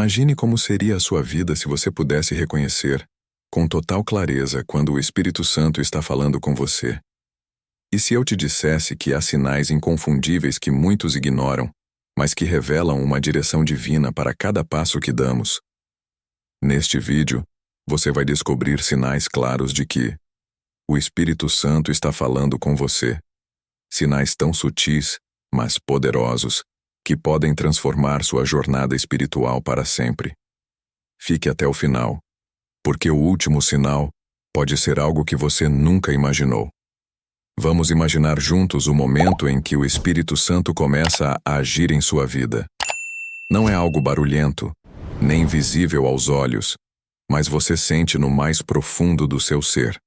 Imagine como seria a sua vida se você pudesse reconhecer, com total clareza, quando o Espírito Santo está falando com você. E se eu te dissesse que há sinais inconfundíveis que muitos ignoram, mas que revelam uma direção divina para cada passo que damos? Neste vídeo, você vai descobrir sinais claros de que o Espírito Santo está falando com você. Sinais tão sutis, mas poderosos, que podem transformar sua jornada espiritual para sempre. Fique até o final, porque o último sinal pode ser algo que você nunca imaginou. Vamos imaginar juntos o momento em que o Espírito Santo começa a agir em sua vida. Não é algo barulhento, nem visível aos olhos, mas você sente no mais profundo do seu ser.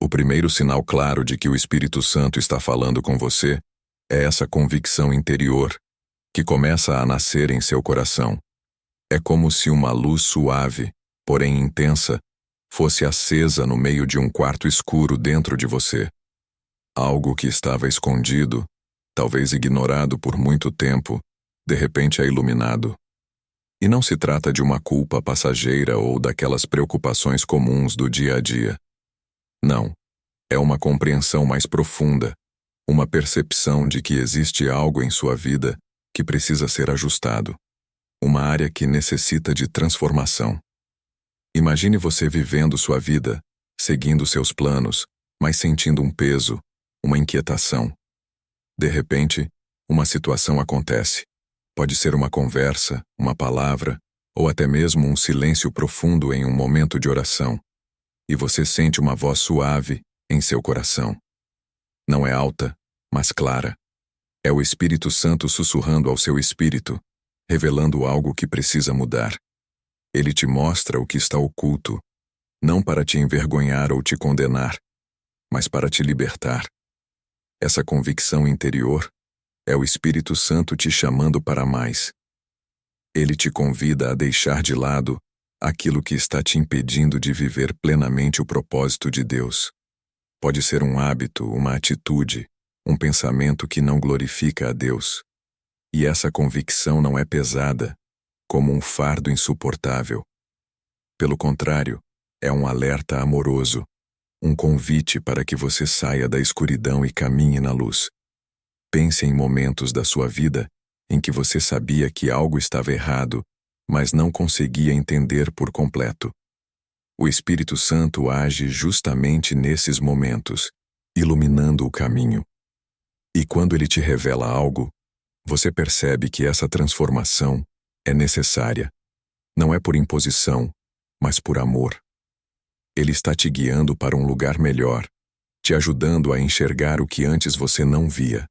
O primeiro sinal claro de que o Espírito Santo está falando com você é essa convicção interior, que começa a nascer em seu coração. É como se uma luz suave, porém intensa, fosse acesa no meio de um quarto escuro dentro de você. Algo que estava escondido, talvez ignorado por muito tempo, de repente é iluminado. E não se trata de uma culpa passageira ou daquelas preocupações comuns do dia a dia. Não, é uma compreensão mais profunda, uma percepção de que existe algo em sua vida que precisa ser ajustado, uma área que necessita de transformação. Imagine você vivendo sua vida, seguindo seus planos, mas sentindo um peso, uma inquietação. De repente, uma situação acontece. Pode ser uma conversa, uma palavra, ou até mesmo um silêncio profundo em um momento de oração. E você sente uma voz suave em seu coração. Não é alta, mas clara. É o Espírito Santo sussurrando ao seu espírito, revelando algo que precisa mudar. Ele te mostra o que está oculto, não para te envergonhar ou te condenar, mas para te libertar. Essa convicção interior é o Espírito Santo te chamando para mais. Ele te convida a deixar de lado aquilo que está te impedindo de viver plenamente o propósito de Deus. Pode ser um hábito, uma atitude, um pensamento que não glorifica a Deus. E essa convicção não é pesada, como um fardo insuportável. Pelo contrário, é um alerta amoroso, um convite para que você saia da escuridão e caminhe na luz. Pense em momentos da sua vida em que você sabia que algo estava errado, mas não conseguia entender por completo. O Espírito Santo age justamente nesses momentos, iluminando o caminho. E quando ele te revela algo, você percebe que essa transformação é necessária. Não é por imposição, mas por amor. Ele está te guiando para um lugar melhor, te ajudando a enxergar o que antes você não via.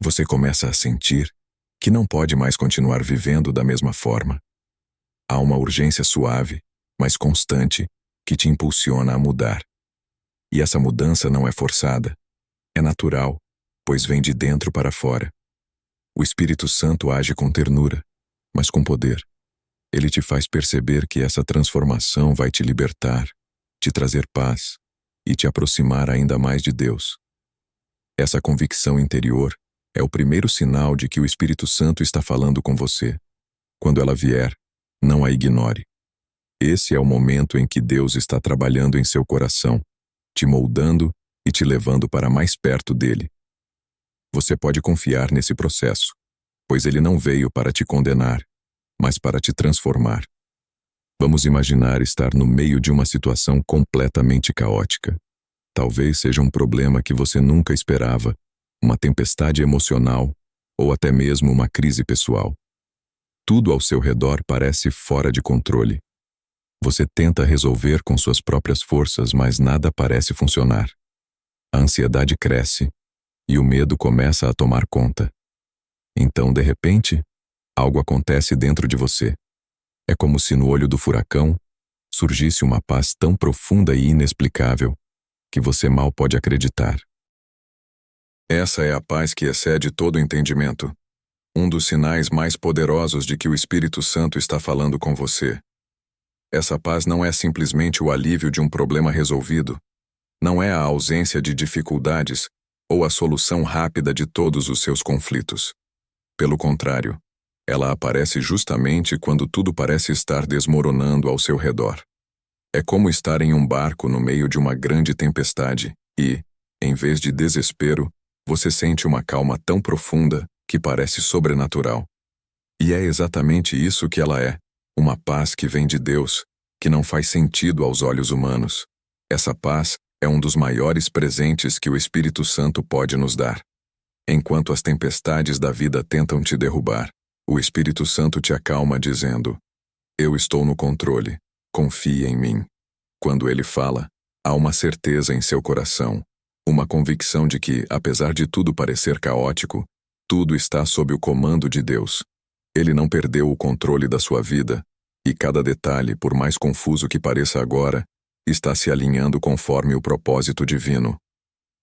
Você começa a sentir que não pode mais continuar vivendo da mesma forma. Há uma urgência suave, mas constante, que te impulsiona a mudar. E essa mudança não é forçada, é natural, pois vem de dentro para fora. O Espírito Santo age com ternura, mas com poder. Ele te faz perceber que essa transformação vai te libertar, te trazer paz e te aproximar ainda mais de Deus. Essa convicção interior é o primeiro sinal de que o Espírito Santo está falando com você. Quando ela vier, não a ignore. Esse é o momento em que Deus está trabalhando em seu coração, te moldando e te levando para mais perto dele. Você pode confiar nesse processo, pois ele não veio para te condenar, mas para te transformar. Vamos imaginar estar no meio de uma situação completamente caótica. Talvez seja um problema que você nunca esperava, uma tempestade emocional ou até mesmo uma crise pessoal. Tudo ao seu redor parece fora de controle. Você tenta resolver com suas próprias forças, mas nada parece funcionar. A ansiedade cresce e o medo começa a tomar conta. Então, de repente, algo acontece dentro de você. É como se no olho do furacão surgisse uma paz tão profunda e inexplicável que você mal pode acreditar. Essa é a paz que excede todo entendimento. Um dos sinais mais poderosos de que o Espírito Santo está falando com você. Essa paz não é simplesmente o alívio de um problema resolvido. Não é a ausência de dificuldades ou a solução rápida de todos os seus conflitos. Pelo contrário, Ela aparece justamente quando tudo parece estar desmoronando ao seu redor. É como estar em um barco no meio de uma grande tempestade e, em vez de desespero, você sente uma calma tão profunda que parece sobrenatural. E é exatamente isso que ela é, uma paz que vem de Deus, que não faz sentido aos olhos humanos. Essa paz é um dos maiores presentes que o Espírito Santo pode nos dar. Enquanto as tempestades da vida tentam te derrubar, o Espírito Santo te acalma dizendo: eu estou no controle, confie em mim. Quando ele fala, há uma certeza em seu coração, uma convicção de que, apesar de tudo parecer caótico, tudo está sob o comando de Deus. Ele não perdeu o controle da sua vida, e cada detalhe, por mais confuso que pareça agora, está se alinhando conforme o propósito divino.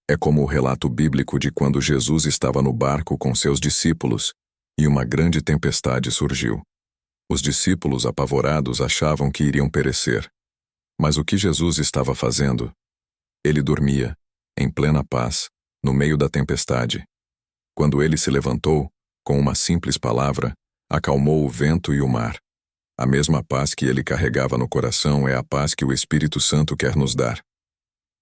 É como o relato bíblico de quando Jesus estava no barco com seus discípulos e uma grande tempestade surgiu. Os discípulos, apavorados, achavam que iriam perecer. Mas o que Jesus estava fazendo? Ele dormia, em plena paz, no meio da tempestade. Quando ele se levantou, com uma simples palavra, acalmou o vento e o mar. A mesma paz que ele carregava no coração é a paz que o Espírito Santo quer nos dar.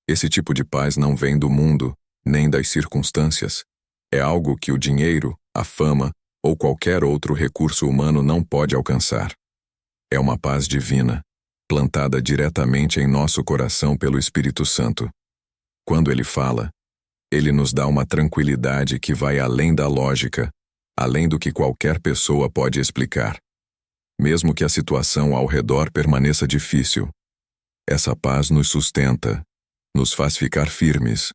Esse tipo de paz não vem do mundo, nem das circunstâncias. É algo que o dinheiro, a fama ou qualquer outro recurso humano não pode alcançar. É uma paz divina, plantada diretamente em nosso coração pelo Espírito Santo. Quando ele fala, ele nos dá uma tranquilidade que vai além da lógica, além do que qualquer pessoa pode explicar. Mesmo que a situação ao redor permaneça difícil, essa paz nos sustenta, nos faz ficar firmes.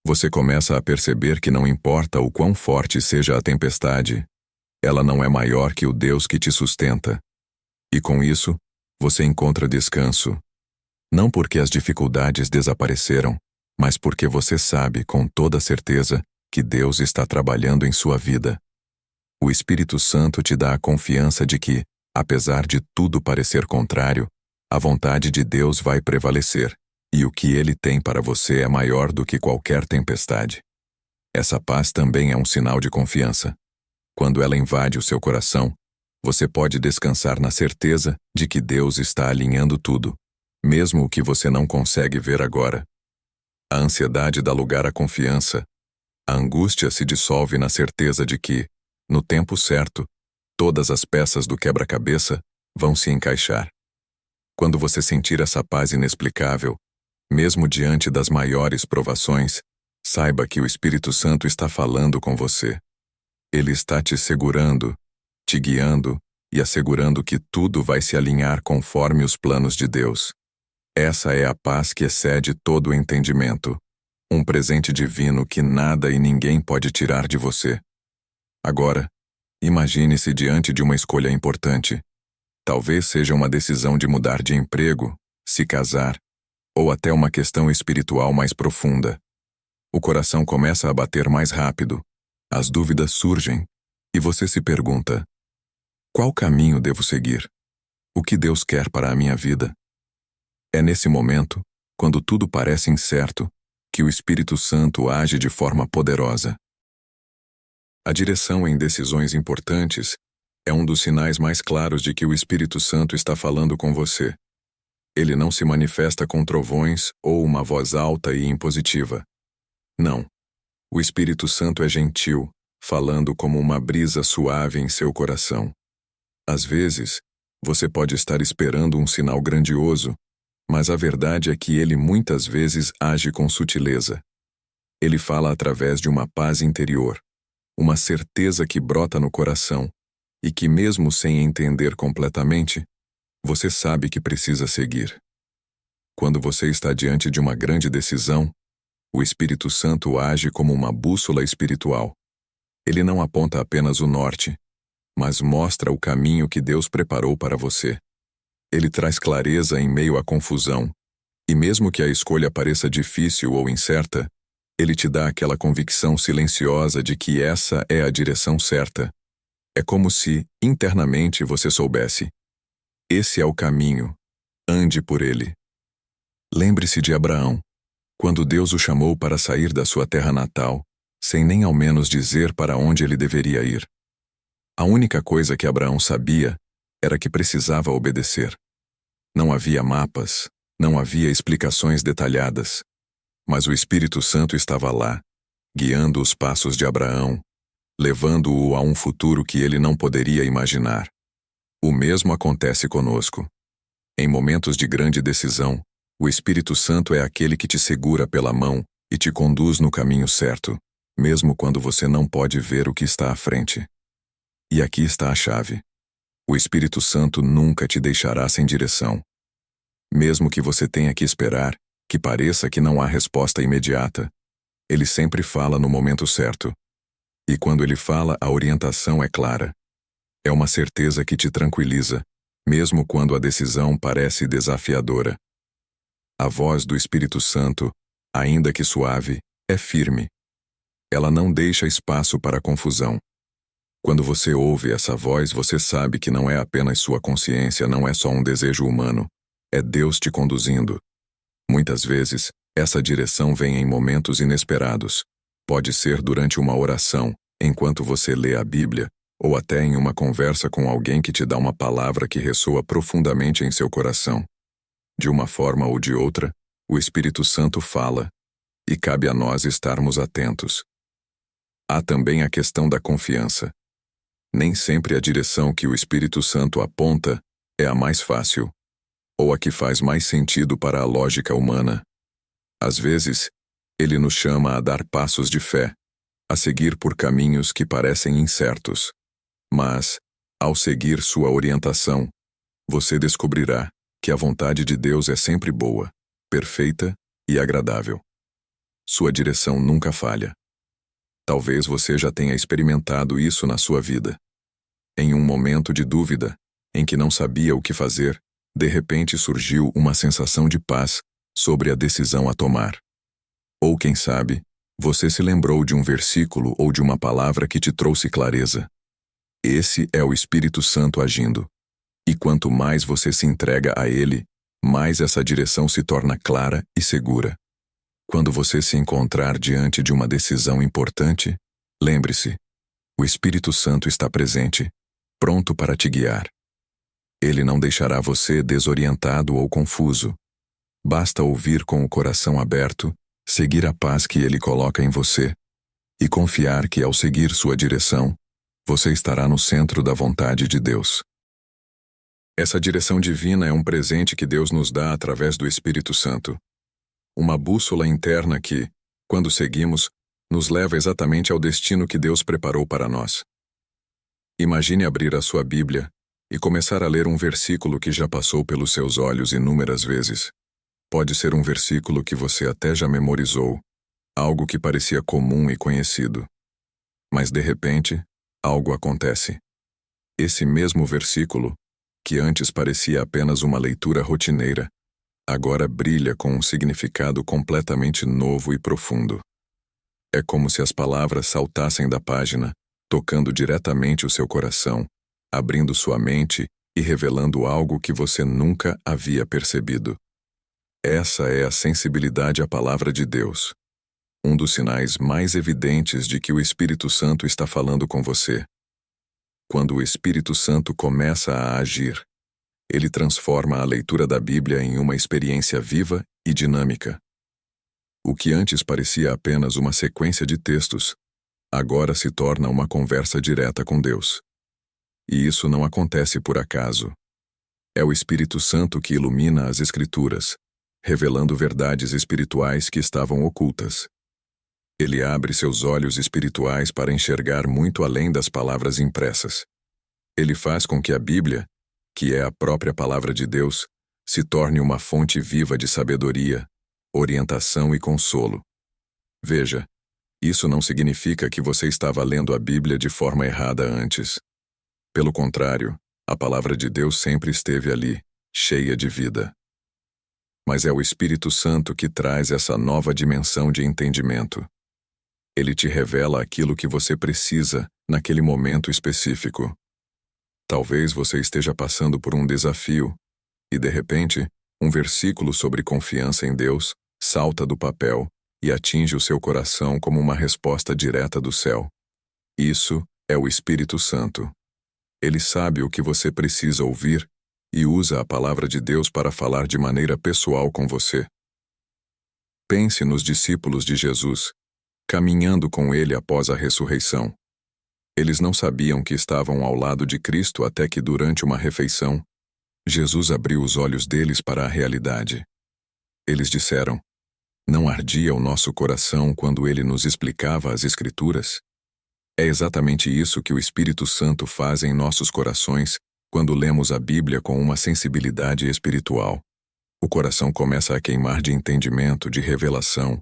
Você começa a perceber que não importa o quão forte seja a tempestade, ela não é maior que o Deus que te sustenta. E com isso, você encontra descanso. Não porque as dificuldades desapareceram, mas porque você sabe com toda certeza que Deus está trabalhando em sua vida. O Espírito Santo te dá a confiança de que, apesar de tudo parecer contrário, a vontade de Deus vai prevalecer, e o que Ele tem para você é maior do que qualquer tempestade. Essa paz também é um sinal de confiança. Quando ela invade o seu coração, você pode descansar na certeza de que Deus está alinhando tudo, mesmo o que você não consegue ver agora. A ansiedade dá lugar à confiança. A angústia se dissolve na certeza de que, no tempo certo, todas as peças do quebra-cabeça vão se encaixar. Quando você sentir essa paz inexplicável, mesmo diante das maiores provações, saiba que o Espírito Santo está falando com você. Ele está te segurando, te guiando e assegurando que tudo vai se alinhar conforme os planos de Deus. Essa é a paz que excede todo o entendimento, um presente divino que nada e ninguém pode tirar de você. Agora, imagine-se diante de uma escolha importante. Talvez seja uma decisão de mudar de emprego, se casar, ou até uma questão espiritual mais profunda. O coração começa a bater mais rápido, as dúvidas surgem, e você se pergunta: qual caminho devo seguir? O que Deus quer para a minha vida? É nesse momento, quando tudo parece incerto, que o Espírito Santo age de forma poderosa. A direção em decisões importantes é um dos sinais mais claros de que o Espírito Santo está falando com você. Ele não se manifesta com trovões ou uma voz alta e impositiva. Não. O Espírito Santo é gentil, falando como uma brisa suave em seu coração. Às vezes, você pode estar esperando um sinal grandioso, mas a verdade é que ele muitas vezes age com sutileza. Ele fala através de uma paz interior, uma certeza que brota no coração, e que mesmo sem entender completamente, você sabe que precisa seguir. Quando você está diante de uma grande decisão, o Espírito Santo age como uma bússola espiritual. Ele não aponta apenas o norte, mas mostra o caminho que Deus preparou para você. Ele traz clareza em meio à confusão, e mesmo que a escolha pareça difícil ou incerta, ele te dá aquela convicção silenciosa de que essa é a direção certa. É como se, internamente, você soubesse: esse é o caminho, ande por ele. Lembre-se de Abraão, quando Deus o chamou para sair da sua terra natal, sem nem ao menos dizer para onde ele deveria ir. A única coisa que Abraão sabia era que precisava obedecer. Não havia mapas, não havia explicações detalhadas. Mas o Espírito Santo estava lá, guiando os passos de Abraão, levando-o a um futuro que ele não poderia imaginar. O mesmo acontece conosco. Em momentos de grande decisão, o Espírito Santo é aquele que te segura pela mão e te conduz no caminho certo, mesmo quando você não pode ver o que está à frente. E aqui está a chave. O Espírito Santo nunca te deixará sem direção. Mesmo que você tenha que esperar, que pareça que não há resposta imediata, ele sempre fala no momento certo. E quando ele fala, a orientação é clara. É uma certeza que te tranquiliza, mesmo quando a decisão parece desafiadora. A voz do Espírito Santo, ainda que suave, é firme. Ela não deixa espaço para confusão. Quando você ouve essa voz, você sabe que não é apenas sua consciência, não é só um desejo humano. É Deus te conduzindo. Muitas vezes, essa direção vem em momentos inesperados. Pode ser durante uma oração, enquanto você lê a Bíblia, ou até em uma conversa com alguém que te dá uma palavra que ressoa profundamente em seu coração. De uma forma ou de outra, o Espírito Santo fala, e cabe a nós estarmos atentos. Há também a questão da confiança. Nem sempre a direção que o Espírito Santo aponta é a mais fácil, ou a que faz mais sentido para a lógica humana. Às vezes, ele nos chama a dar passos de fé, a seguir por caminhos que parecem incertos. Mas, ao seguir sua orientação, você descobrirá que a vontade de Deus é sempre boa, perfeita e agradável. Sua direção nunca falha. Talvez você já tenha experimentado isso na sua vida. Em um momento de dúvida, em que não sabia o que fazer, de repente surgiu uma sensação de paz sobre a decisão a tomar. Ou quem sabe, você se lembrou de um versículo ou de uma palavra que te trouxe clareza. Esse é o Espírito Santo agindo. E quanto mais você se entrega a ele, mais essa direção se torna clara e segura. Quando você se encontrar diante de uma decisão importante, lembre-se, o Espírito Santo está presente, pronto para te guiar. Ele não deixará você desorientado ou confuso. Basta ouvir com o coração aberto, seguir a paz que ele coloca em você, e confiar que ao seguir sua direção, você estará no centro da vontade de Deus. Essa direção divina é um presente que Deus nos dá através do Espírito Santo. Uma bússola interna que, quando seguimos, nos leva exatamente ao destino que Deus preparou para nós. Imagine abrir a sua Bíblia e começar a ler um versículo que já passou pelos seus olhos inúmeras vezes. Pode ser um versículo que você até já memorizou, algo que parecia comum e conhecido. Mas de repente, algo acontece. Esse mesmo versículo, que antes parecia apenas uma leitura rotineira, agora brilha com um significado completamente novo e profundo. É como se as palavras saltassem da página, tocando diretamente o seu coração, abrindo sua mente e revelando algo que você nunca havia percebido. Essa é a sensibilidade à palavra de Deus. Um dos sinais mais evidentes de que o Espírito Santo está falando com você. Quando o Espírito Santo começa a agir, ele transforma a leitura da Bíblia em uma experiência viva e dinâmica. O que antes parecia apenas uma sequência de textos, agora se torna uma conversa direta com Deus. E isso não acontece por acaso. É o Espírito Santo que ilumina as Escrituras, revelando verdades espirituais que estavam ocultas. Ele abre seus olhos espirituais para enxergar muito além das palavras impressas. Ele faz com que a Bíblia, que é a própria palavra de Deus, se torne uma fonte viva de sabedoria, orientação e consolo. Veja, isso não significa que você estava lendo a Bíblia de forma errada antes. Pelo contrário, a palavra de Deus sempre esteve ali, cheia de vida. Mas é o Espírito Santo que traz essa nova dimensão de entendimento. Ele te revela aquilo que você precisa naquele momento específico. Talvez você esteja passando por um desafio e, de repente, um versículo sobre confiança em Deus salta do papel e atinge o seu coração como uma resposta direta do céu. Isso é o Espírito Santo, Ele sabe o que você precisa ouvir e usa a palavra de Deus para falar de maneira pessoal com você. Pense nos discípulos de Jesus, caminhando com ele após a ressurreição. Eles não sabiam que estavam ao lado de Cristo até que, durante uma refeição, Jesus abriu os olhos deles para a realidade. Eles disseram: "Não ardia o nosso coração quando ele nos explicava as Escrituras?" É exatamente isso que o Espírito Santo faz em nossos corações quando lemos a Bíblia com uma sensibilidade espiritual. O coração começa a queimar de entendimento, de revelação,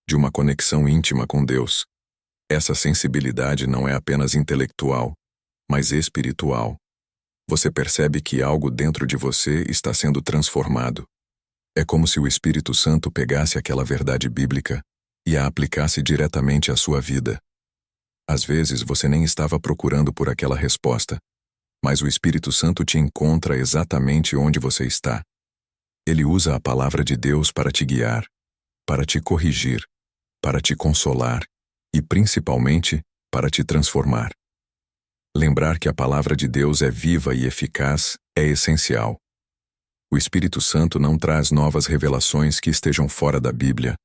de uma conexão íntima com Deus. Essa sensibilidade não é apenas intelectual, mas espiritual. Você percebe que algo dentro de você está sendo transformado. É como se o Espírito Santo pegasse aquela verdade bíblica e a aplicasse diretamente à sua vida. Às vezes você nem estava procurando por aquela resposta, mas o Espírito Santo te encontra exatamente onde você está. Ele usa a palavra de Deus para te guiar, para te corrigir, para te consolar e, principalmente, para te transformar. Lembrar que a palavra de Deus é viva e eficaz é essencial. O Espírito Santo não traz novas revelações que estejam fora da Bíblia,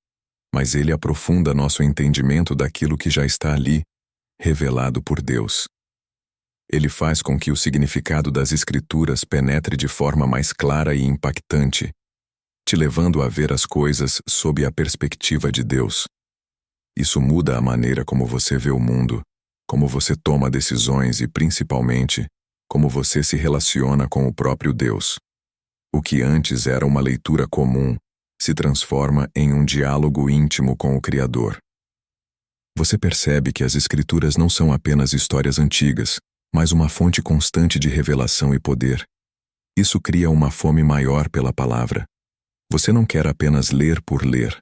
mas ele aprofunda nosso entendimento daquilo que já está ali, revelado por Deus. Ele faz com que o significado das Escrituras penetre de forma mais clara e impactante, te levando a ver as coisas sob a perspectiva de Deus. Isso muda a maneira como você vê o mundo, como você toma decisões e, principalmente, como você se relaciona com o próprio Deus. O que antes era uma leitura comum se transforma em um diálogo íntimo com o Criador. Você percebe que as Escrituras não são apenas histórias antigas, mas uma fonte constante de revelação e poder. Isso cria uma fome maior pela palavra. Você não quer apenas ler por ler.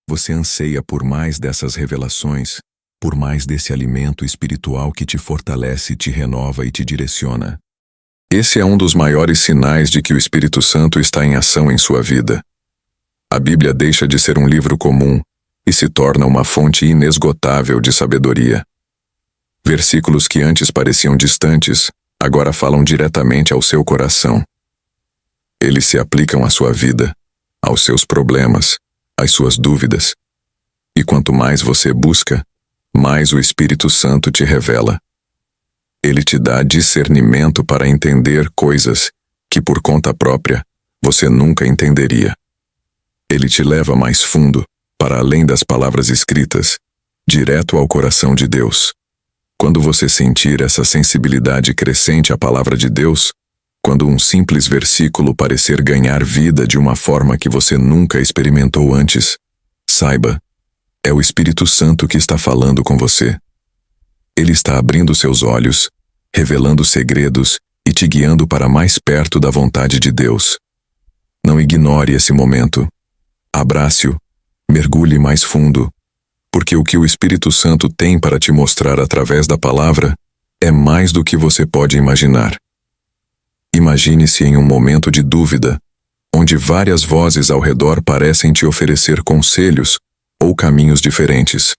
Você anseia por mais dessas revelações, por mais desse alimento espiritual que te fortalece, te renova e te direciona. Esse é um dos maiores sinais de que o Espírito Santo está em ação em sua vida. A Bíblia deixa de ser um livro comum e se torna uma fonte inesgotável de sabedoria. Versículos que antes pareciam distantes, agora falam diretamente ao seu coração. Eles se aplicam à sua vida, aos seus problemas, às suas dúvidas. E quanto mais você busca, mais o Espírito Santo te revela. Ele te dá discernimento para entender coisas que, por conta própria, você nunca entenderia. Ele te leva mais fundo, para além das palavras escritas, direto ao coração de Deus. Quando você sentir essa sensibilidade crescente à palavra de Deus, quando um simples versículo parecer ganhar vida de uma forma que você nunca experimentou antes, saiba, é o Espírito Santo que está falando com você. Ele está abrindo seus olhos, revelando segredos e te guiando para mais perto da vontade de Deus. Não ignore esse momento. Abrace-o, mergulhe mais fundo, porque o que o Espírito Santo tem para te mostrar através da palavra é mais do que você pode imaginar. Imagine-se em um momento de dúvida, onde várias vozes ao redor parecem te oferecer conselhos ou caminhos diferentes.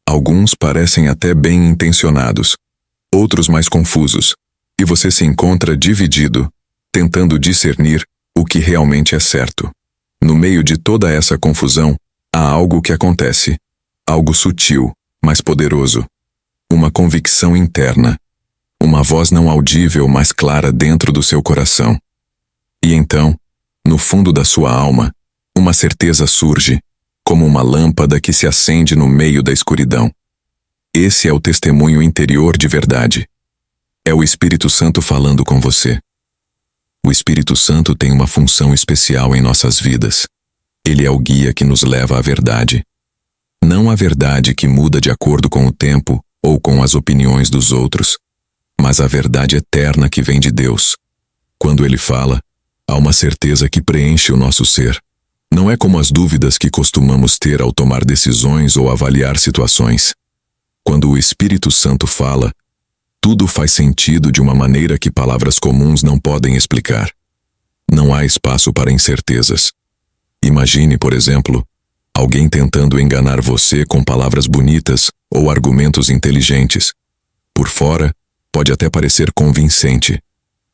Alguns parecem até bem intencionados, outros mais confusos, e você se encontra dividido, tentando discernir o que realmente é certo. No meio de toda essa confusão, há algo que acontece, algo sutil, mas poderoso. Uma convicção interna, uma voz não audível, mas clara dentro do seu coração. E então, no fundo da sua alma, uma certeza surge, como uma lâmpada que se acende no meio da escuridão. Esse é o testemunho interior de verdade. É o Espírito Santo falando com você. O Espírito Santo tem uma função especial em nossas vidas. Ele é o guia que nos leva à verdade. Não a verdade que muda de acordo com o tempo ou com as opiniões dos outros, mas a verdade eterna que vem de Deus. Quando Ele fala, há uma certeza que preenche o nosso ser. Não é como as dúvidas que costumamos ter ao tomar decisões ou avaliar situações. Quando o Espírito Santo fala, tudo faz sentido de uma maneira que palavras comuns não podem explicar. Não há espaço para incertezas. Imagine, por exemplo, alguém tentando enganar você com palavras bonitas ou argumentos inteligentes. Por fora, Pode até parecer convincente,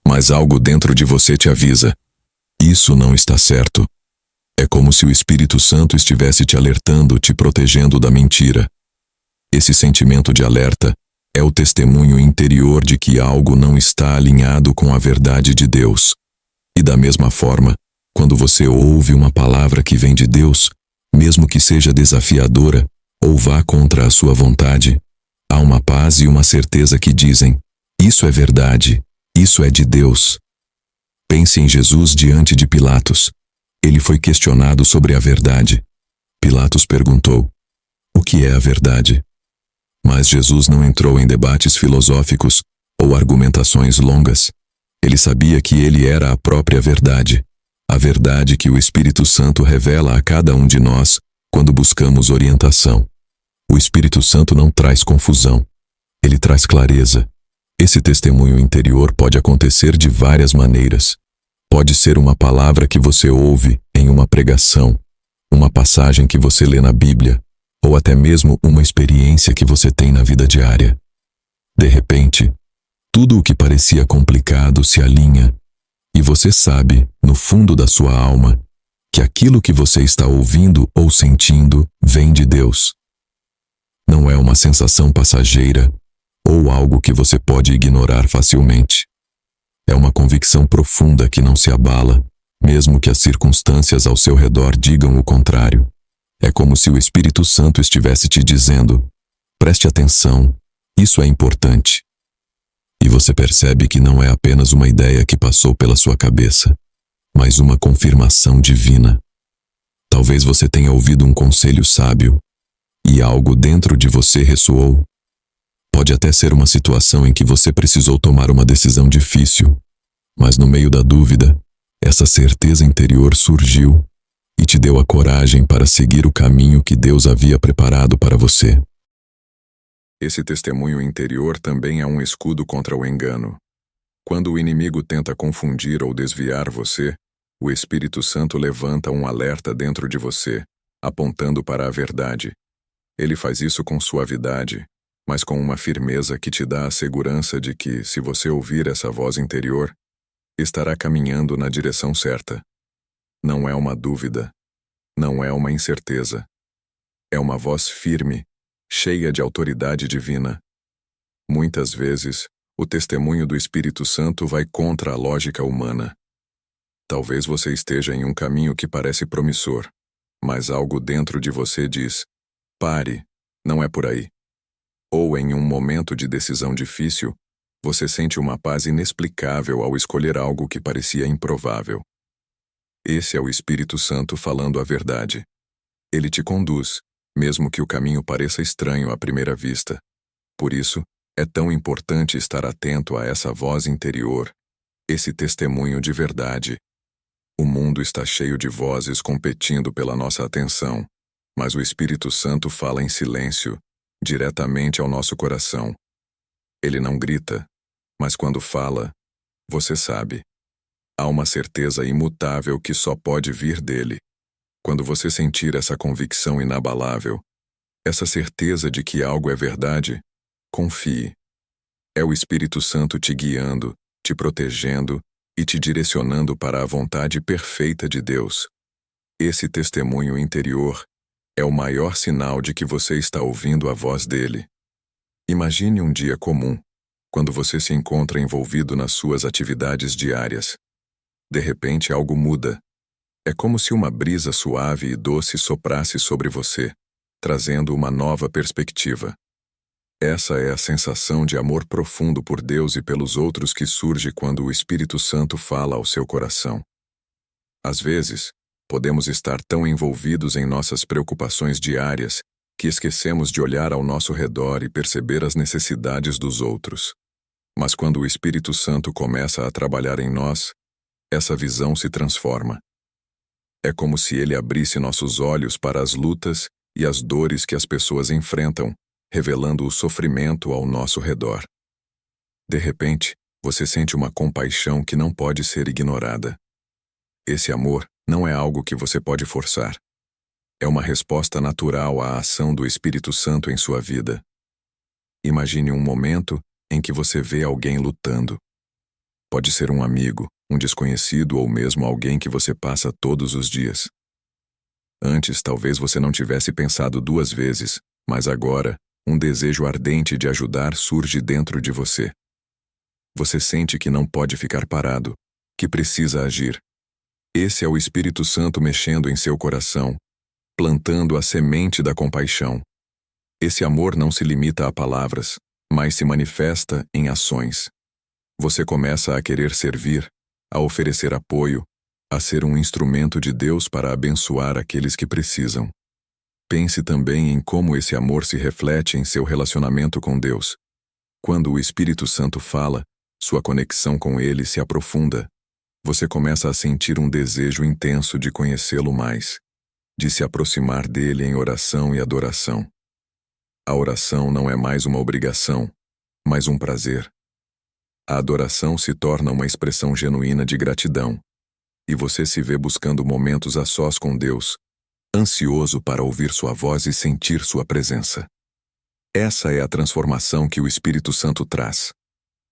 mas algo dentro de você te avisa: isso não está certo. É como se o Espírito Santo estivesse te alertando, te protegendo da mentira. Esse sentimento de alerta é o testemunho interior de que algo não está alinhado com a verdade de Deus. E da mesma forma, quando você ouve uma palavra que vem de Deus, mesmo que seja desafiadora ou vá contra a sua vontade, há uma paz e uma certeza que dizem: isso é verdade, isso é de Deus. Pense em Jesus diante de Pilatos. Ele foi questionado sobre a verdade. Pilatos perguntou: o que é a verdade? Mas Jesus não entrou em debates filosóficos ou argumentações longas. Ele sabia que ele era a própria verdade, a verdade que o Espírito Santo revela a cada um de nós quando buscamos orientação. O Espírito Santo não traz confusão, ele traz clareza. Esse testemunho interior pode acontecer de várias maneiras. Pode ser uma palavra que você ouve em uma pregação, uma passagem que você lê na Bíblia, ou até mesmo uma experiência que você tem na vida diária. De repente, tudo o que parecia complicado se alinha, e você sabe, no fundo da sua alma, que aquilo que você está ouvindo ou sentindo vem de Deus. Não é uma sensação passageira ou algo que você pode ignorar facilmente. É uma convicção profunda que não se abala, mesmo que as circunstâncias ao seu redor digam o contrário. É como se o Espírito Santo estivesse te dizendo: preste atenção, isso é importante. E você percebe que não é apenas uma ideia que passou pela sua cabeça, mas uma confirmação divina. Talvez você tenha ouvido um conselho sábio, e algo dentro de você ressoou. Pode até ser uma situação em que você precisou tomar uma decisão difícil, mas no meio da dúvida, essa certeza interior surgiu e te deu a coragem para seguir o caminho que Deus havia preparado para você. Esse testemunho interior também é um escudo contra o engano. Quando o inimigo tenta confundir ou desviar você, o Espírito Santo levanta um alerta dentro de você, apontando para a verdade. Ele faz isso com suavidade, mas com uma firmeza que te dá a segurança de que, se você ouvir essa voz interior, estará caminhando na direção certa. Não é uma dúvida, não é uma incerteza. É uma voz firme, cheia de autoridade divina. Muitas vezes, o testemunho do Espírito Santo vai contra a lógica humana. Talvez você esteja em um caminho que parece promissor, mas algo dentro de você diz: pare, não é por aí. Ou em um momento de decisão difícil, você sente uma paz inexplicável ao escolher algo que parecia improvável. Esse é o Espírito Santo falando a verdade. Ele te conduz, mesmo que o caminho pareça estranho à primeira vista. Por isso, é tão importante estar atento a essa voz interior, esse testemunho de verdade. O mundo está cheio de vozes competindo pela nossa atenção, mas o Espírito Santo fala em silêncio, diretamente ao nosso coração. Ele não grita, mas quando fala, você sabe. Há uma certeza imutável que só pode vir dele. Quando você sentir essa convicção inabalável, essa certeza de que algo é verdade, confie. É o Espírito Santo te guiando, te protegendo e te direcionando para a vontade perfeita de Deus. Esse testemunho interior é o maior sinal de que você está ouvindo a voz dele. Imagine um dia comum, quando você se encontra envolvido nas suas atividades diárias. De repente algo muda. É como se uma brisa suave e doce soprasse sobre você, trazendo uma nova perspectiva. Essa é a sensação de amor profundo por Deus e pelos outros que surge quando o Espírito Santo fala ao seu coração. Às vezes, podemos estar tão envolvidos em nossas preocupações diárias que esquecemos de olhar ao nosso redor e perceber as necessidades dos outros. Mas quando o Espírito Santo começa a trabalhar em nós, essa visão se transforma. É como se ele abrisse nossos olhos para as lutas e as dores que as pessoas enfrentam, revelando o sofrimento ao nosso redor. De repente, você sente uma compaixão que não pode ser ignorada. Esse amor não é algo que você pode forçar. É uma resposta natural à ação do Espírito Santo em sua vida. Imagine um momento em que você vê alguém lutando. Pode ser um amigo, um desconhecido ou mesmo alguém que você passa todos os dias. Antes, talvez você não tivesse pensado duas vezes, mas agora, um desejo ardente de ajudar surge dentro de você. Você sente que não pode ficar parado, que precisa agir. Esse é o Espírito Santo mexendo em seu coração, plantando a semente da compaixão. Esse amor não se limita a palavras, mas se manifesta em ações. Você começa a querer servir, a oferecer apoio, a ser um instrumento de Deus para abençoar aqueles que precisam. Pense também em como esse amor se reflete em seu relacionamento com Deus. Quando o Espírito Santo fala, sua conexão com Ele se aprofunda. Você começa a sentir um desejo intenso de conhecê-lo mais, de se aproximar dele em oração e adoração. A oração não é mais uma obrigação, mas um prazer. A adoração se torna uma expressão genuína de gratidão, e você se vê buscando momentos a sós com Deus, ansioso para ouvir sua voz e sentir sua presença. Essa é a transformação que o Espírito Santo traz.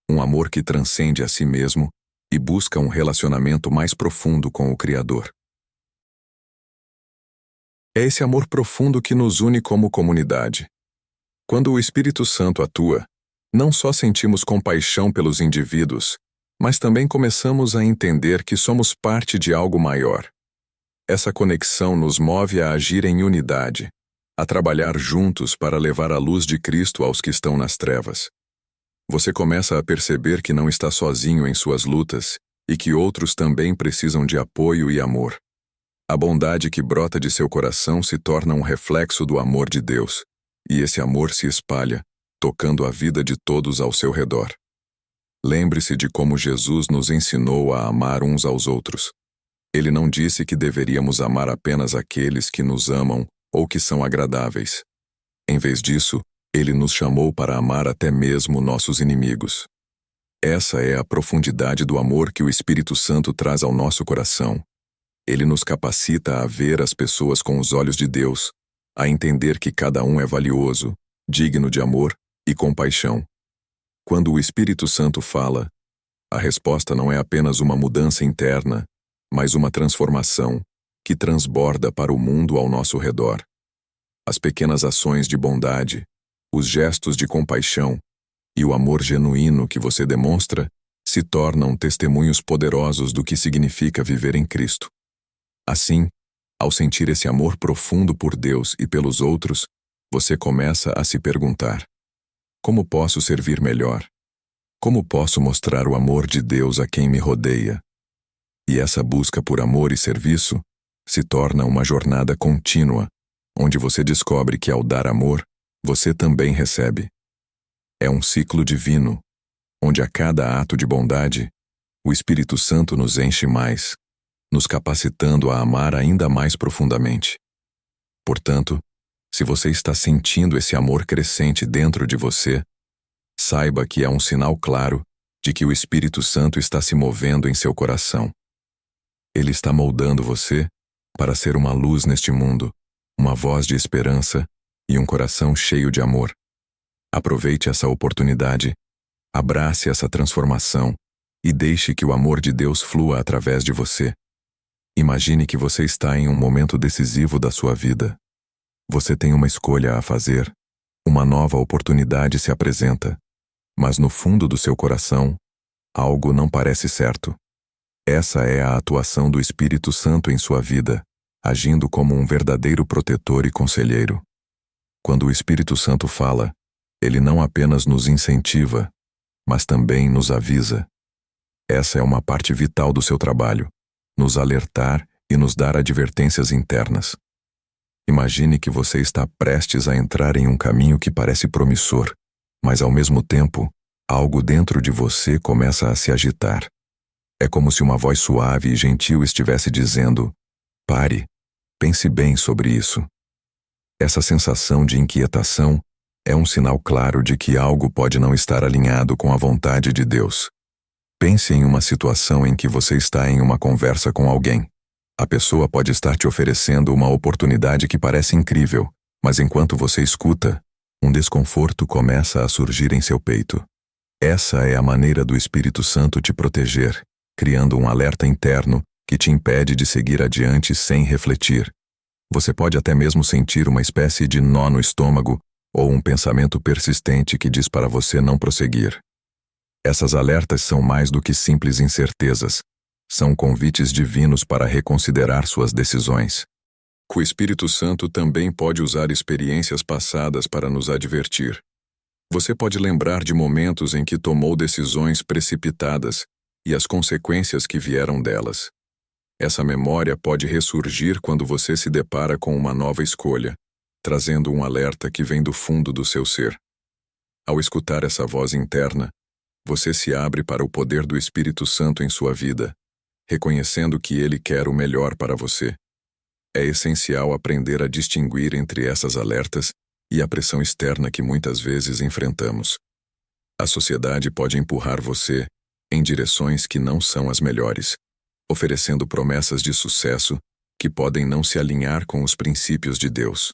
Um amor que transcende a si mesmo e busca um relacionamento mais profundo com o Criador. É esse amor profundo que nos une como comunidade. Quando o Espírito Santo atua, não só sentimos compaixão pelos indivíduos, mas também começamos a entender que somos parte de algo maior. Essa conexão nos move a agir em unidade, a trabalhar juntos para levar a luz de Cristo aos que estão nas trevas. Você começa a perceber que não está sozinho em suas lutas e que outros também precisam de apoio e amor. A bondade que brota de seu coração se torna um reflexo do amor de Deus, e esse amor se espalha, tocando a vida de todos ao seu redor. Lembre-se de como Jesus nos ensinou a amar uns aos outros. Ele não disse que deveríamos amar apenas aqueles que nos amam ou que são agradáveis. Em vez disso, ele nos chamou para amar até mesmo nossos inimigos. Essa é a profundidade do amor que o Espírito Santo traz ao nosso coração. Ele nos capacita a ver as pessoas com os olhos de Deus, a entender que cada um é valioso, digno de amor e compaixão. Quando o Espírito Santo fala, a resposta não é apenas uma mudança interna, mas uma transformação que transborda para o mundo ao nosso redor. As pequenas ações de bondade, os gestos de compaixão e o amor genuíno que você demonstra se tornam testemunhos poderosos do que significa viver em Cristo. Assim, ao sentir esse amor profundo por Deus e pelos outros, você começa a se perguntar: como posso servir melhor? Como posso mostrar o amor de Deus a quem me rodeia? E essa busca por amor e serviço se torna uma jornada contínua, onde você descobre que ao dar amor, você também recebe. É um ciclo divino, onde a cada ato de bondade, o Espírito Santo nos enche mais, nos capacitando a amar ainda mais profundamente. Portanto, se você está sentindo esse amor crescente dentro de você, saiba que é um sinal claro de que o Espírito Santo está se movendo em seu coração. Ele está moldando você para ser uma luz neste mundo, uma voz de esperança e um coração cheio de amor. Aproveite essa oportunidade, abrace essa transformação e deixe que o amor de Deus flua através de você. Imagine que você está em um momento decisivo da sua vida. Você tem uma escolha a fazer, uma nova oportunidade se apresenta, mas no fundo do seu coração, algo não parece certo. Essa é a atuação do Espírito Santo em sua vida, agindo como um verdadeiro protetor e conselheiro. Quando o Espírito Santo fala, ele não apenas nos incentiva, mas também nos avisa. Essa é uma parte vital do seu trabalho, nos alertar e nos dar advertências internas. Imagine que você está prestes a entrar em um caminho que parece promissor, mas ao mesmo tempo, algo dentro de você começa a se agitar. É como se uma voz suave e gentil estivesse dizendo: pare, pense bem sobre isso. Essa sensação de inquietação é um sinal claro de que algo pode não estar alinhado com a vontade de Deus. Pense em uma situação em que você está em uma conversa com alguém. A pessoa pode estar te oferecendo uma oportunidade que parece incrível, mas enquanto você escuta, um desconforto começa a surgir em seu peito. Essa é a maneira do Espírito Santo te proteger, criando um alerta interno que te impede de seguir adiante sem refletir. Você pode até mesmo sentir uma espécie de nó no estômago ou um pensamento persistente que diz para você não prosseguir. Essas alertas são mais do que simples incertezas. São convites divinos para reconsiderar suas decisões. O Espírito Santo também pode usar experiências passadas para nos advertir. Você pode lembrar de momentos em que tomou decisões precipitadas e as consequências que vieram delas. Essa memória pode ressurgir quando você se depara com uma nova escolha, trazendo um alerta que vem do fundo do seu ser. Ao escutar essa voz interna, você se abre para o poder do Espírito Santo em sua vida, reconhecendo que ele quer o melhor para você. É essencial aprender a distinguir entre essas alertas e a pressão externa que muitas vezes enfrentamos. A sociedade pode empurrar você em direções que não são as melhores, oferecendo promessas de sucesso que podem não se alinhar com os princípios de Deus.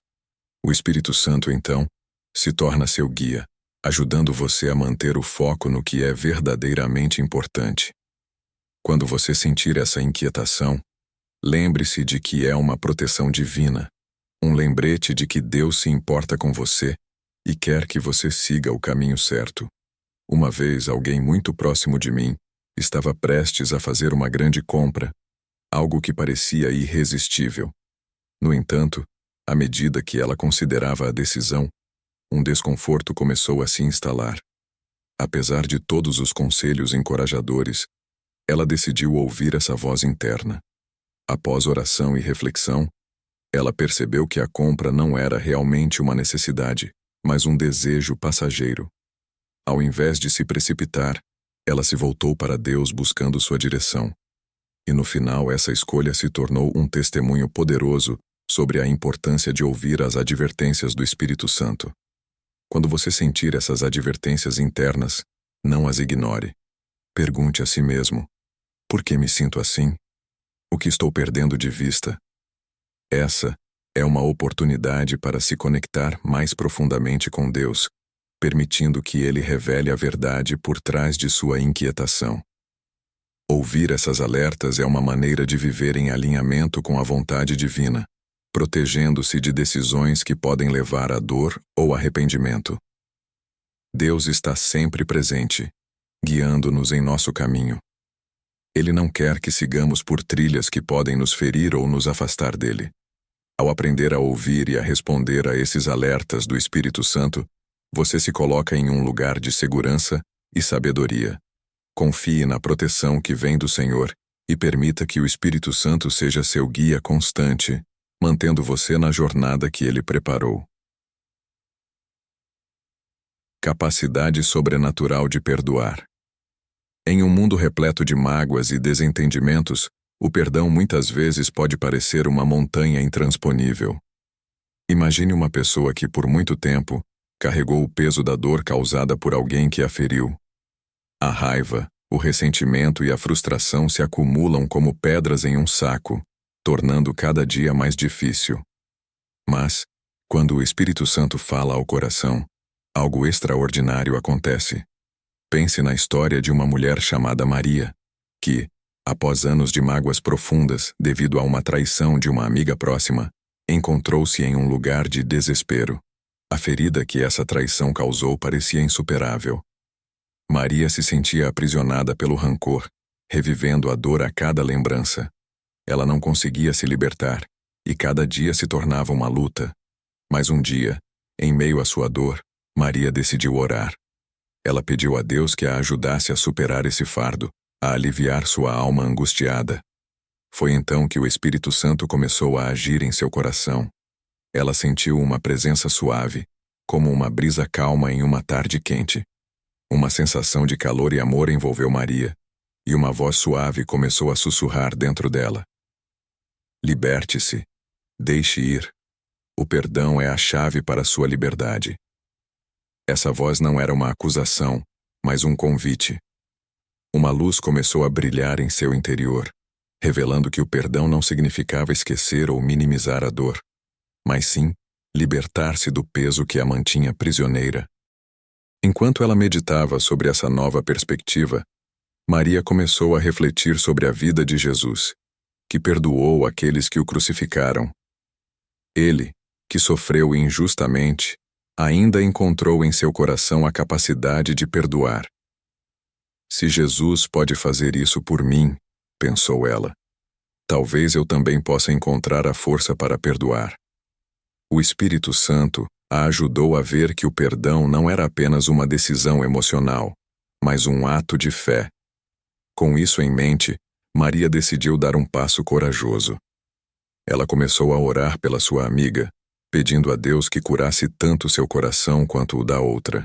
O Espírito Santo, então, se torna seu guia, ajudando você a manter o foco no que é verdadeiramente importante. Quando você sentir essa inquietação, lembre-se de que é uma proteção divina, um lembrete de que Deus se importa com você e quer que você siga o caminho certo. Uma vez, alguém muito próximo de mim estava prestes a fazer uma grande compra, algo que parecia irresistível. No entanto, à medida que ela considerava a decisão, um desconforto começou a se instalar. Apesar de todos os conselhos encorajadores, ela decidiu ouvir essa voz interna. Após oração e reflexão, ela percebeu que a compra não era realmente uma necessidade, mas um desejo passageiro. Ao invés de se precipitar, ela se voltou para Deus buscando sua direção. E no final, essa escolha se tornou um testemunho poderoso sobre a importância de ouvir as advertências do Espírito Santo. Quando você sentir essas advertências internas, não as ignore. Pergunte a si mesmo: por que me sinto assim? O que estou perdendo de vista? Essa é uma oportunidade para se conectar mais profundamente com Deus, permitindo que Ele revele a verdade por trás de sua inquietação. Ouvir essas alertas é uma maneira de viver em alinhamento com a vontade divina, protegendo-se de decisões que podem levar à dor ou arrependimento. Deus está sempre presente, guiando-nos em nosso caminho. Ele não quer que sigamos por trilhas que podem nos ferir ou nos afastar dele. Ao aprender a ouvir e a responder a esses alertas do Espírito Santo, você se coloca em um lugar de segurança e sabedoria. Confie na proteção que vem do Senhor e permita que o Espírito Santo seja seu guia constante, mantendo você na jornada que ele preparou. Capacidade sobrenatural de perdoar. Em um mundo repleto de mágoas e desentendimentos, o perdão muitas vezes pode parecer uma montanha intransponível. Imagine uma pessoa que por muito tempo carregou o peso da dor causada por alguém que a feriu. A raiva, o ressentimento e a frustração se acumulam como pedras em um saco, tornando cada dia mais difícil. Mas, quando o Espírito Santo fala ao coração, algo extraordinário acontece. Pense na história de uma mulher chamada Maria, que, após anos de mágoas profundas devido a uma traição de uma amiga próxima, encontrou-se em um lugar de desespero. A ferida que essa traição causou parecia insuperável. Maria se sentia aprisionada pelo rancor, revivendo a dor a cada lembrança. Ela não conseguia se libertar, e cada dia se tornava uma luta. Mas um dia, em meio à sua dor, Maria decidiu orar. Ela pediu a Deus que a ajudasse a superar esse fardo, a aliviar sua alma angustiada. Foi então que o Espírito Santo começou a agir em seu coração. Ela sentiu uma presença suave, como uma brisa calma em uma tarde quente. Uma sensação de calor e amor envolveu Maria, e uma voz suave começou a sussurrar dentro dela. Liberte-se. Deixe ir. O perdão é a chave para sua liberdade. Essa voz não era uma acusação, mas um convite. Uma luz começou a brilhar em seu interior, revelando que o perdão não significava esquecer ou minimizar a dor, mas sim libertar-se do peso que a mantinha prisioneira. Enquanto ela meditava sobre essa nova perspectiva, Maria começou a refletir sobre a vida de Jesus, que perdoou aqueles que o crucificaram. Ele, que sofreu injustamente, ainda encontrou em seu coração a capacidade de perdoar. Se Jesus pode fazer isso por mim, pensou ela, talvez eu também possa encontrar a força para perdoar. O Espírito Santo a ajudou a ver que o perdão não era apenas uma decisão emocional, mas um ato de fé. Com isso em mente, Maria decidiu dar um passo corajoso. Ela começou a orar pela sua amiga, pedindo a Deus que curasse tanto seu coração quanto o da outra.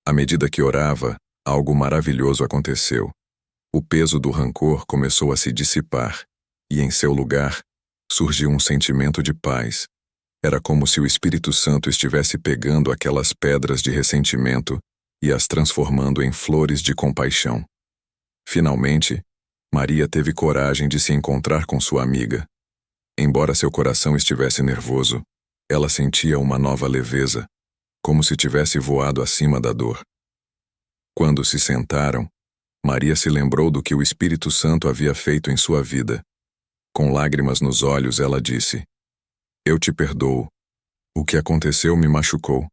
À medida que orava, algo maravilhoso aconteceu. O peso do rancor começou a se dissipar, e em seu lugar, surgiu um sentimento de paz. Era como se o Espírito Santo estivesse pegando aquelas pedras de ressentimento e as transformando em flores de compaixão. Finalmente, Maria teve coragem de se encontrar com sua amiga. Embora seu coração estivesse nervoso, ela sentia uma nova leveza, como se tivesse voado acima da dor. Quando se sentaram, Maria se lembrou do que o Espírito Santo havia feito em sua vida. Com lágrimas nos olhos, ela disse: Eu te perdoo. O que aconteceu me machucou,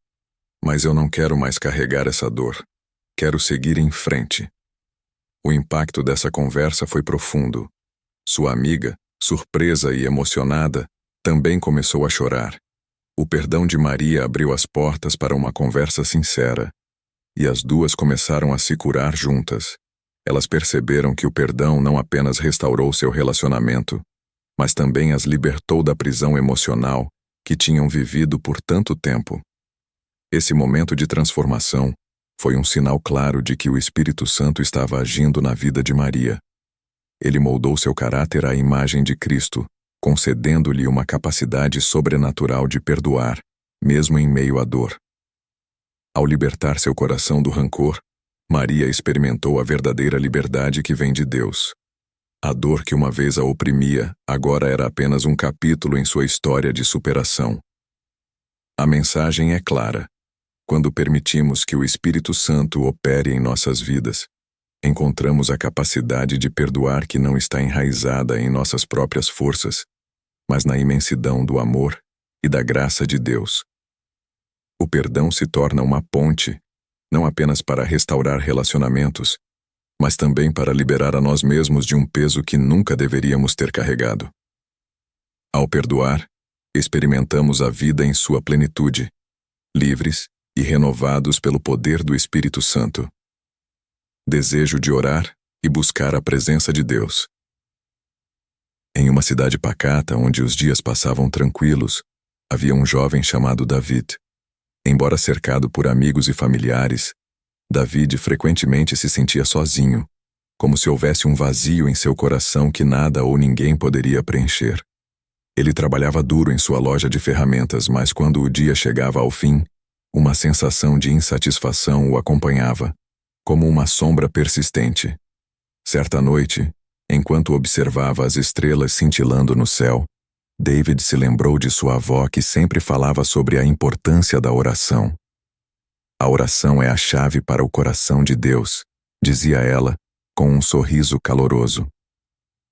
mas eu não quero mais carregar essa dor. Quero seguir em frente. O impacto dessa conversa foi profundo. Sua amiga, surpresa e emocionada, também começou a chorar. O perdão de Maria abriu as portas para uma conversa sincera, e as duas começaram a se curar juntas. Elas perceberam que o perdão não apenas restaurou seu relacionamento, mas também as libertou da prisão emocional que tinham vivido por tanto tempo. Esse momento de transformação foi um sinal claro de que o Espírito Santo estava agindo na vida de Maria. Ele moldou seu caráter à imagem de Cristo, concedendo-lhe uma capacidade sobrenatural de perdoar, mesmo em meio à dor. Ao libertar seu coração do rancor, Maria experimentou a verdadeira liberdade que vem de Deus. A dor que uma vez a oprimia, agora era apenas um capítulo em sua história de superação. A mensagem é clara. Quando permitimos que o Espírito Santo opere em nossas vidas, encontramos a capacidade de perdoar que não está enraizada em nossas próprias forças, mas na imensidão do amor e da graça de Deus. O perdão se torna uma ponte, não apenas para restaurar relacionamentos, mas também para liberar a nós mesmos de um peso que nunca deveríamos ter carregado. Ao perdoar, experimentamos a vida em sua plenitude, livres e renovados pelo poder do Espírito Santo. Desejo de orar e buscar a presença de Deus. Em uma cidade pacata onde os dias passavam tranquilos, havia um jovem chamado David. Embora cercado por amigos e familiares, David frequentemente se sentia sozinho, como se houvesse um vazio em seu coração que nada ou ninguém poderia preencher. Ele trabalhava duro em sua loja de ferramentas, mas quando o dia chegava ao fim, uma sensação de insatisfação o acompanhava, como uma sombra persistente. Certa noite, enquanto observava as estrelas cintilando no céu, David se lembrou de sua avó que sempre falava sobre a importância da oração. A oração é a chave para o coração de Deus, dizia ela, com um sorriso caloroso.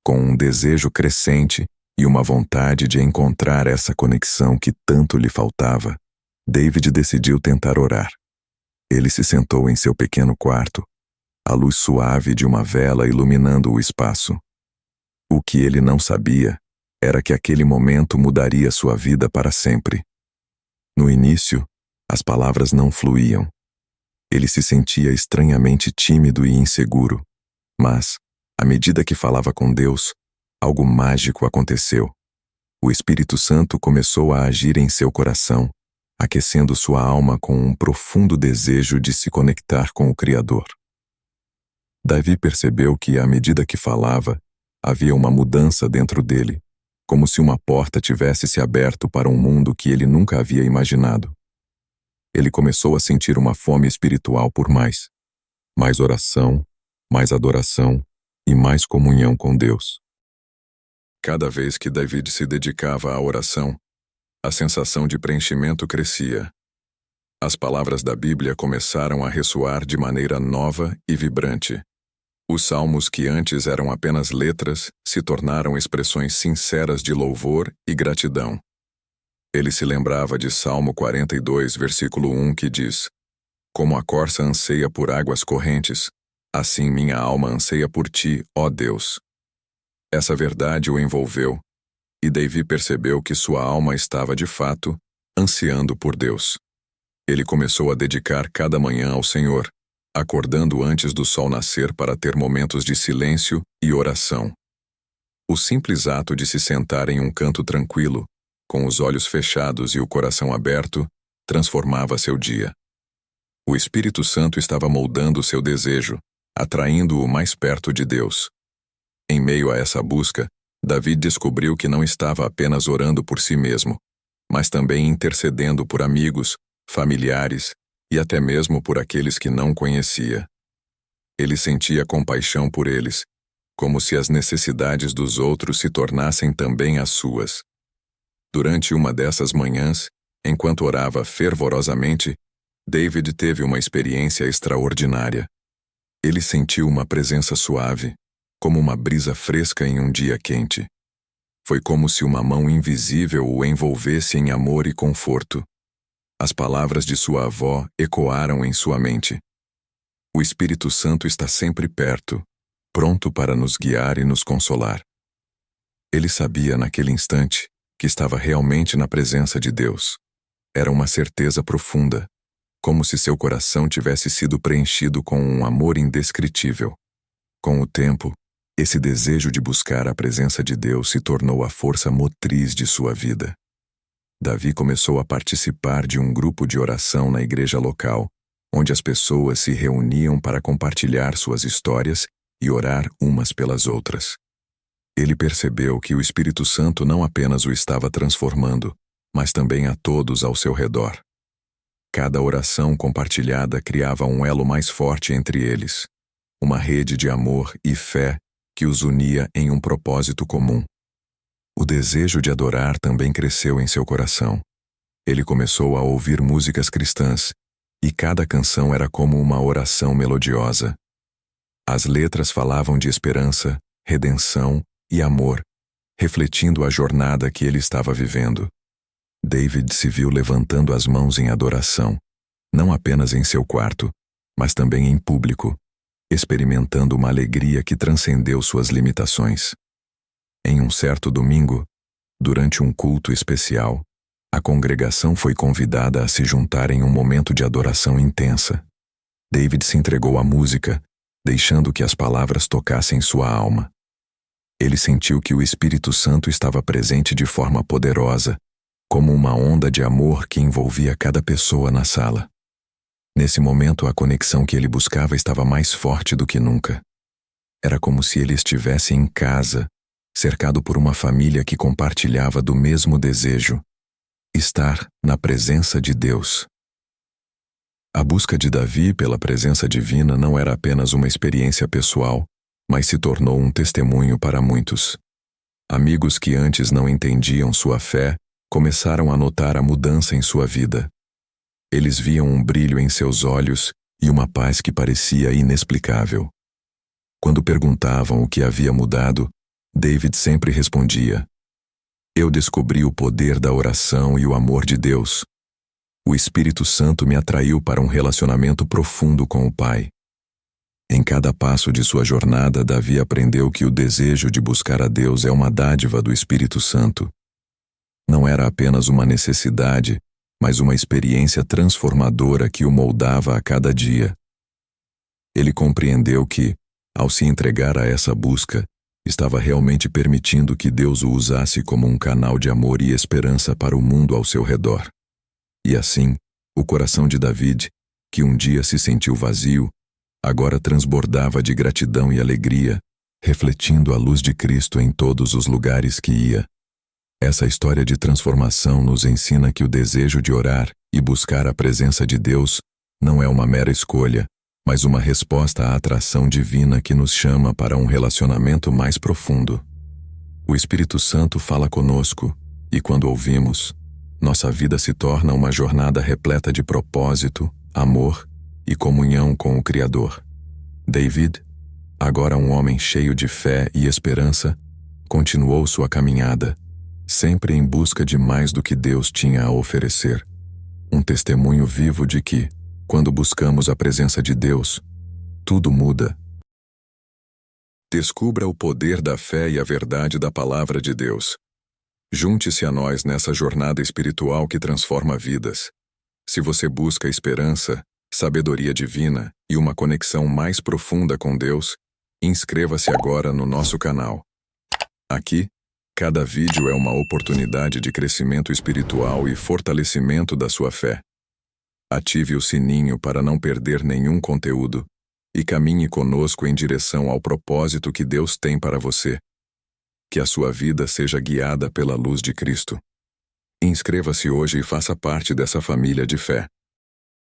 Com um desejo crescente e uma vontade de encontrar essa conexão que tanto lhe faltava, David decidiu tentar orar. Ele se sentou em seu pequeno quarto, a luz suave de uma vela iluminando o espaço. O que ele não sabia era que aquele momento mudaria sua vida para sempre. No início, as palavras não fluíam. Ele se sentia estranhamente tímido e inseguro. Mas, à medida que falava com Deus, algo mágico aconteceu. O Espírito Santo começou a agir em seu coração, aquecendo sua alma com um profundo desejo de se conectar com o Criador. Davi percebeu que, à medida que falava, havia uma mudança dentro dele, como se uma porta tivesse se aberto para um mundo que ele nunca havia imaginado. Ele começou a sentir uma fome espiritual por mais oração, mais adoração e mais comunhão com Deus. Cada vez que David se dedicava à oração, a sensação de preenchimento crescia. As palavras da Bíblia começaram a ressoar de maneira nova e vibrante. Os salmos que antes eram apenas letras se tornaram expressões sinceras de louvor e gratidão. Ele se lembrava de Salmo 42, versículo 1, que diz: Como a corça anseia por águas correntes, assim minha alma anseia por ti, ó Deus. Essa verdade o envolveu, e Davi percebeu que sua alma estava, de fato, ansiando por Deus. Ele começou a dedicar cada manhã ao Senhor, acordando antes do sol nascer para ter momentos de silêncio e oração. O simples ato de se sentar em um canto tranquilo, com os olhos fechados e o coração aberto, transformava seu dia. O Espírito Santo estava moldando seu desejo, atraindo-o mais perto de Deus. Em meio a essa busca, Davi descobriu que não estava apenas orando por si mesmo, mas também intercedendo por amigos, familiares e até mesmo por aqueles que não conhecia. Ele sentia compaixão por eles, como se as necessidades dos outros se tornassem também as suas. Durante uma dessas manhãs, enquanto orava fervorosamente, David teve uma experiência extraordinária. Ele sentiu uma presença suave, como uma brisa fresca em um dia quente. Foi como se uma mão invisível o envolvesse em amor e conforto. As palavras de sua avó ecoaram em sua mente. O Espírito Santo está sempre perto, pronto para nos guiar e nos consolar. Ele sabia naquele instante que estava realmente na presença de Deus. Era uma certeza profunda, como se seu coração tivesse sido preenchido com um amor indescritível. Com o tempo, esse desejo de buscar a presença de Deus se tornou a força motriz de sua vida. Davi começou a participar de um grupo de oração na igreja local, onde as pessoas se reuniam para compartilhar suas histórias e orar umas pelas outras. Ele percebeu que o Espírito Santo não apenas o estava transformando, mas também a todos ao seu redor. Cada oração compartilhada criava um elo mais forte entre eles, uma rede de amor e fé que os unia em um propósito comum. O desejo de adorar também cresceu em seu coração. Ele começou a ouvir músicas cristãs, e cada canção era como uma oração melodiosa. As letras falavam de esperança, redenção e amor, refletindo a jornada que ele estava vivendo. David se viu levantando as mãos em adoração, não apenas em seu quarto, mas também em público, experimentando uma alegria que transcendeu suas limitações. Em um certo domingo, durante um culto especial, a congregação foi convidada a se juntar em um momento de adoração intensa. David se entregou à música, deixando que as palavras tocassem sua alma. Ele sentiu que o Espírito Santo estava presente de forma poderosa, como uma onda de amor que envolvia cada pessoa na sala. Nesse momento, a conexão que ele buscava estava mais forte do que nunca. Era como se ele estivesse em casa, cercado por uma família que compartilhava do mesmo desejo: estar na presença de Deus. A busca de Davi pela presença divina não era apenas uma experiência pessoal, mas se tornou um testemunho para muitos. Amigos que antes não entendiam sua fé começaram a notar a mudança em sua vida. Eles viam um brilho em seus olhos e uma paz que parecia inexplicável. Quando perguntavam o que havia mudado, David sempre respondia: Eu descobri o poder da oração e o amor de Deus. O Espírito Santo me atraiu para um relacionamento profundo com o Pai. Em cada passo de sua jornada, Davi aprendeu que o desejo de buscar a Deus é uma dádiva do Espírito Santo. Não era apenas uma necessidade, mas uma experiência transformadora que o moldava a cada dia. Ele compreendeu que, ao se entregar a essa busca, estava realmente permitindo que Deus o usasse como um canal de amor e esperança para o mundo ao seu redor. E assim, o coração de David, que um dia se sentiu vazio, agora transbordava de gratidão e alegria, refletindo a luz de Cristo em todos os lugares que ia. Essa história de transformação nos ensina que o desejo de orar e buscar a presença de Deus não é uma mera escolha, mas uma resposta à atração divina que nos chama para um relacionamento mais profundo. O Espírito Santo fala conosco, e quando ouvimos, nossa vida se torna uma jornada repleta de propósito, amor e comunhão com o Criador. David, agora um homem cheio de fé e esperança, continuou sua caminhada, sempre em busca de mais do que Deus tinha a oferecer. Um testemunho vivo de que, quando buscamos a presença de Deus, tudo muda. Descubra o poder da fé e a verdade da palavra de Deus. Junte-se a nós nessa jornada espiritual que transforma vidas. Se você busca esperança, sabedoria divina e uma conexão mais profunda com Deus, inscreva-se agora no nosso canal. Aqui, cada vídeo é uma oportunidade de crescimento espiritual e fortalecimento da sua fé. Ative o sininho para não perder nenhum conteúdo e caminhe conosco em direção ao propósito que Deus tem para você. Que a sua vida seja guiada pela luz de Cristo. Inscreva-se hoje e faça parte dessa família de fé.